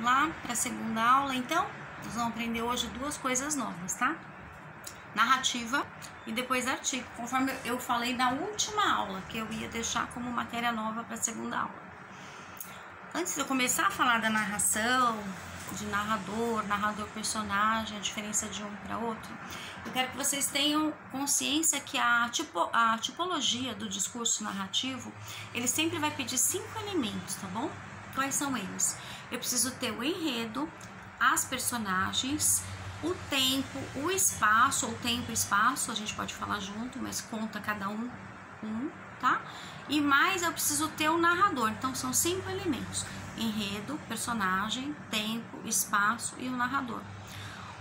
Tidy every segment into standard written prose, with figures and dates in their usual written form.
lá para a segunda aula, então. Nós vamos aprender hoje duas coisas novas, tá? Narrativa e depois artigo, conforme eu falei na última aula, que eu ia deixar como matéria nova para a segunda aula. Antes de eu começar a falar da narração, de narrador personagem, a diferença de um para outro, eu quero que vocês tenham consciência que a tipologia do discurso narrativo, ele sempre vai pedir 5 elementos, tá bom? Quais são eles? Eu preciso ter o enredo, as personagens, o tempo, o espaço, ou tempo e espaço, a gente pode falar junto, mas conta cada um, tá? E mais eu preciso ter o narrador, então são 5 elementos: enredo, personagem, tempo, espaço e o narrador.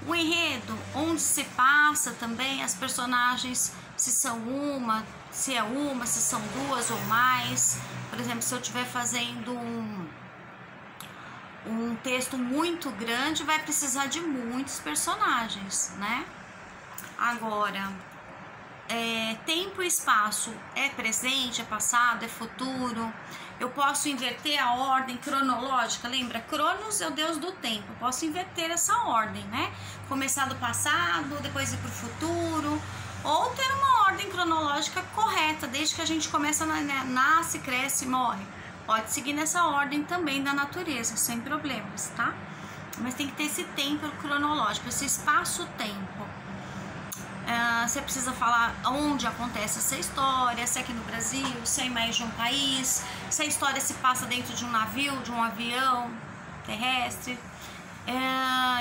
O enredo, onde se passa também as personagens, se são se são duas ou mais. Por exemplo, se eu estiver fazendo um texto muito grande, vai precisar de muitos personagens, né? Agora, tempo e espaço é presente, é passado, é futuro. Eu posso inverter a ordem cronológica, lembra? Cronos é o deus do tempo, eu posso inverter essa ordem, né? Começar do passado, depois ir para o futuro, ou ter uma ordem cronológica correta, desde que a gente começa, nasce, cresce, morre. Pode seguir nessa ordem também da natureza, sem problemas, tá? Mas tem que ter esse tempo cronológico, esse espaço-tempo. Você precisa falar onde acontece essa história, se é aqui no Brasil, se é em mais de um país, se a história se passa dentro de um navio, de um avião terrestre.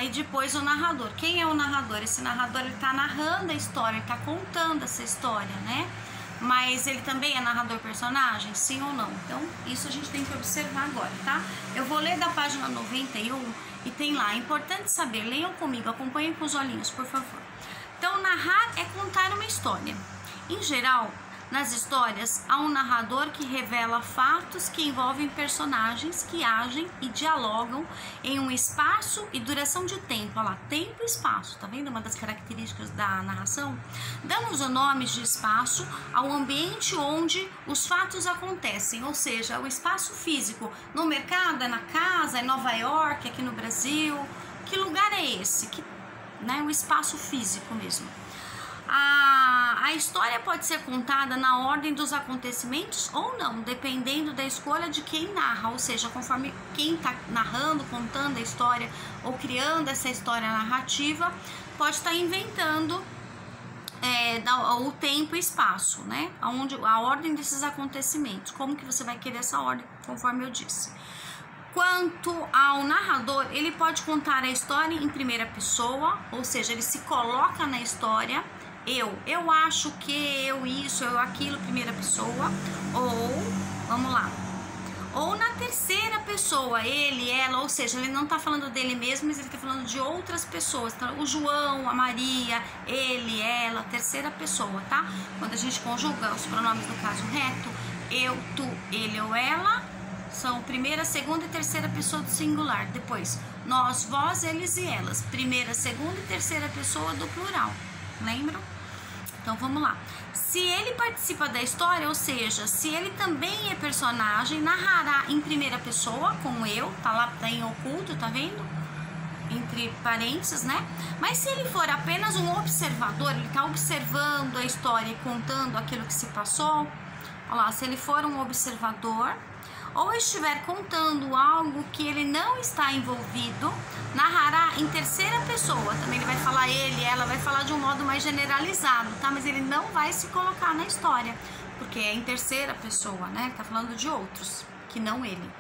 E depois o narrador. Quem é o narrador? Esse narrador, ele tá narrando a história, ele tá contando essa história, né? Mas ele também é narrador personagem, sim ou não? Então, isso a gente tem que observar agora, tá? Eu vou ler da página 91 e tem lá, é importante saber, leiam comigo, acompanhem com os olhinhos, por favor. Então, narrar é contar uma história. Em geral, nas histórias, há um narrador que revela fatos que envolvem personagens que agem e dialogam em um espaço e duração de tempo. Olha lá, tempo e espaço, tá vendo? Uma das características da narração. Damos o nome de espaço ao ambiente onde os fatos acontecem, ou seja, o espaço físico. No mercado, é na casa, é em Nova York, aqui no Brasil. Que lugar é esse? O espaço físico mesmo. A história pode ser contada na ordem dos acontecimentos ou não, dependendo da escolha de quem narra, ou seja, conforme quem está narrando, contando a história ou criando essa história narrativa, pode estar inventando o tempo e espaço, né? A ordem desses acontecimentos, como que você vai querer essa ordem, conforme eu disse. Quanto ao narrador, ele pode contar a história em primeira pessoa, ou seja, ele se coloca na história. Eu acho que eu aquilo, primeira pessoa, ou na terceira pessoa, ele, ela, ou seja, ele não tá falando dele mesmo, mas ele tá falando de outras pessoas, então, o João, a Maria, ele, ela, terceira pessoa, tá? Quando a gente conjuga os pronomes do caso reto, eu, tu, ele ou ela, são primeira, segunda e terceira pessoa do singular. Depois, nós, vós, eles e elas, primeira, segunda e terceira pessoa do plural, lembram? Então vamos lá. Se ele participa da história, ou seja, se ele também é personagem, narrará em primeira pessoa, como eu, tá em oculto, tá vendo? Entre parênteses, né? Mas se ele for apenas um observador, ele tá observando a história e contando aquilo que se passou, olha lá, se ele for um observador, ou estiver contando algo que ele não está envolvido, narrará em terceira pessoa. Também ele vai falar ele, ela, vai falar de um modo mais generalizado, tá? Mas ele não vai se colocar na história, porque é em terceira pessoa, né? Ele tá falando de outros, que não ele.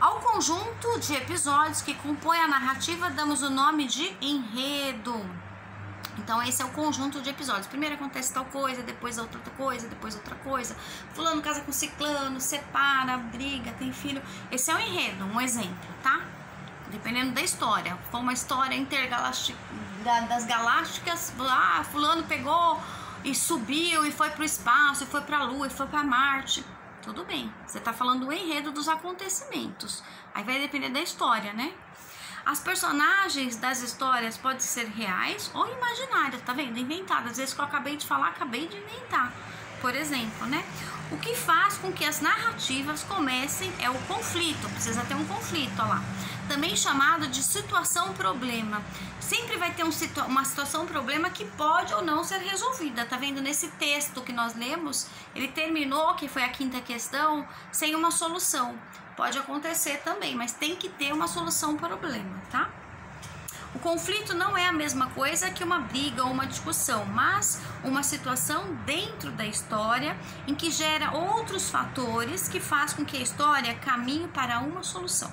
Ao conjunto de episódios que compõem a narrativa, damos o nome de enredo. Então esse é o conjunto de episódios. Primeiro acontece tal coisa, depois outra coisa, depois outra coisa. Fulano casa com ciclano, separa, briga, tem filho. Esse é o enredo, um exemplo, tá? Dependendo da história. For uma história intergaláctica das galácticas, fulano pegou e subiu e foi pro espaço, e foi pra Lua, e foi pra Marte. Tudo bem, você tá falando o enredo dos acontecimentos. Aí vai depender da história, né? As personagens das histórias podem ser reais ou imaginárias, tá vendo? Inventadas. Às vezes que eu acabei de falar, acabei de inventar. Por exemplo, né? O que faz com que as narrativas comecem é o conflito. Precisa ter um conflito, ó lá. também chamado de situação-problema. Sempre vai ter uma situação-problema que pode ou não ser resolvida. Tá vendo? Nesse texto que nós lemos, ele terminou, que foi a 5ª questão, sem uma solução. Pode acontecer também, mas tem que ter uma solução-problema, tá? O conflito não é a mesma coisa que uma briga ou uma discussão, mas uma situação dentro da história em que gera outros fatores que faz com que a história caminhe para uma solução.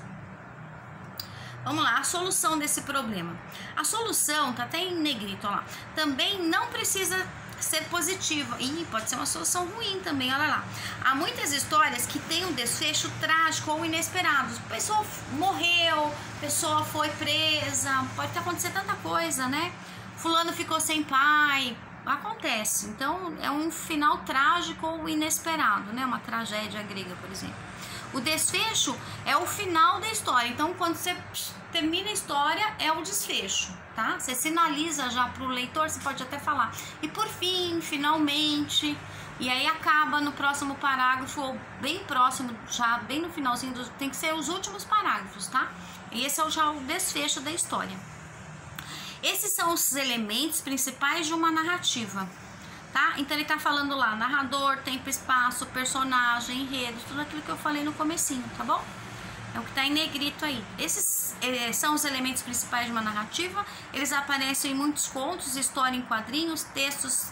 Vamos lá, a solução desse problema. A solução, tá até em negrito, ó lá, também não precisa ser positiva. E pode ser uma solução ruim também, olha lá. Há muitas histórias que têm um desfecho trágico ou inesperado. A pessoa morreu, a pessoa foi presa, pode acontecer tanta coisa, né? Fulano ficou sem pai, acontece. Então, é um final trágico ou inesperado, né? Uma tragédia grega, por exemplo. O desfecho é o final da história. Então, quando você termina a história, é o desfecho, tá? Você sinaliza já para o leitor, você pode até falar. E por fim, finalmente, e aí acaba no próximo parágrafo, ou bem próximo, já bem no finalzinho, tem que ser os últimos parágrafos, tá? E esse é já o desfecho da história. Esses são os elementos principais de uma narrativa. Tá? Então ele tá falando lá, narrador, tempo, espaço, personagem, enredo, tudo aquilo que eu falei no comecinho, tá bom? É o que tá em negrito aí. Esses são os elementos principais de uma narrativa. Eles aparecem em muitos contos, história em quadrinhos, textos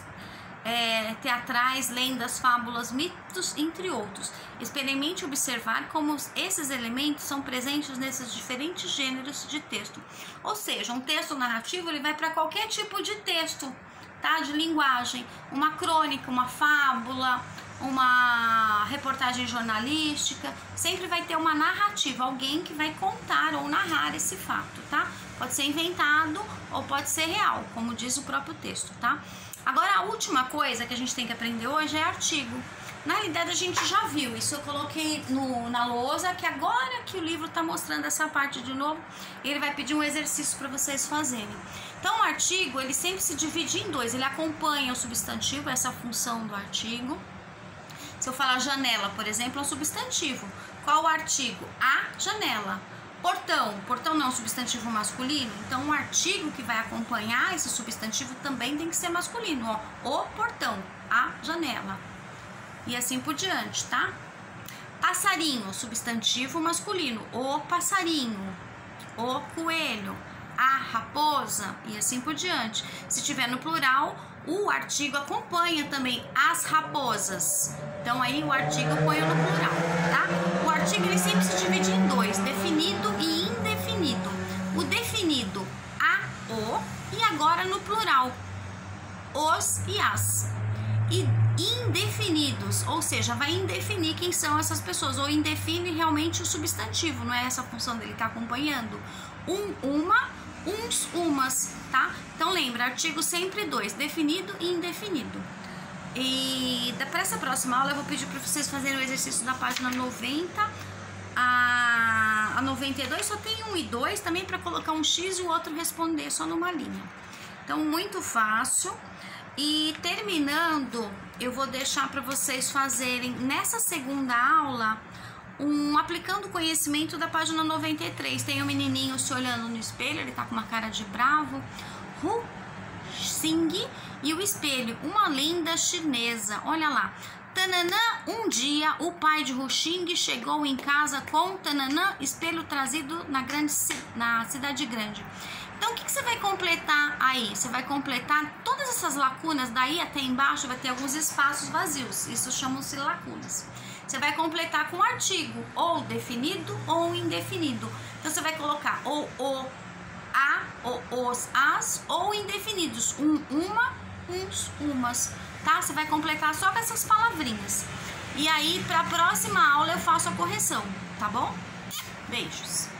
teatrais, lendas, fábulas, mitos, entre outros. Experimente observar como esses elementos são presentes nesses diferentes gêneros de texto. Ou seja, um texto narrativo ele vai para qualquer tipo de texto, tá? De linguagem, uma crônica, uma fábula, uma reportagem jornalística, sempre vai ter uma narrativa, alguém que vai contar ou narrar esse fato, tá? Pode ser inventado ou pode ser real, como diz o próprio texto, tá? Agora, a última coisa que a gente tem que aprender hoje é artigo. Na realidade, a gente já viu, isso eu coloquei na lousa, que agora que o livro tá mostrando essa parte de novo, ele vai pedir um exercício para vocês fazerem. Então, o artigo, ele sempre se divide em dois, ele acompanha o substantivo, essa função do artigo. Se eu falar janela, por exemplo, é um substantivo. Qual o artigo? A janela. Portão. Portão não é um substantivo masculino, então o artigo que vai acompanhar esse substantivo também tem que ser masculino. Ó, o portão, a janela. E assim por diante, tá? Passarinho, substantivo masculino. O passarinho. O coelho. A raposa. E assim por diante. Se tiver no plural, o artigo acompanha também as raposas. Então aí o artigo eu ponho no plural, tá? O artigo ele sempre se divide em dois, definido e indefinido. O definido, a, o, e agora no plural, os e as. E indefinidos, ou seja, vai indefinir quem são essas pessoas, ou indefine realmente o substantivo, não é essa função dele estar acompanhando. Uma, uns, umas, tá? Então lembra, artigo sempre dois, definido e indefinido. E para essa próxima aula eu vou pedir para vocês fazerem o exercício da página 90 a 92, só tem 1 e 2 também para colocar um X e o outro responder só numa linha. Então muito fácil. E terminando, eu vou deixar para vocês fazerem nessa segunda aula aplicando o conhecimento da página 93. Tem um menininho se olhando no espelho, ele tá com uma cara de bravo. Hu Xing e o espelho, uma lenda chinesa. Olha lá. Tananã, um dia o pai de Hu Xing chegou em casa com Tananã, espelho trazido na cidade grande. Então, o que você vai completar aí? Você vai completar todas essas lacunas, daí até embaixo vai ter alguns espaços vazios. Isso chamam-se lacunas. Você vai completar com artigo, ou definido ou indefinido. Então, você vai colocar ou o, a, os, as, ou indefinidos. Uma, uns, umas. Tá? Você vai completar só com essas palavrinhas. E aí, para a próxima aula, eu faço a correção, tá bom? Beijos!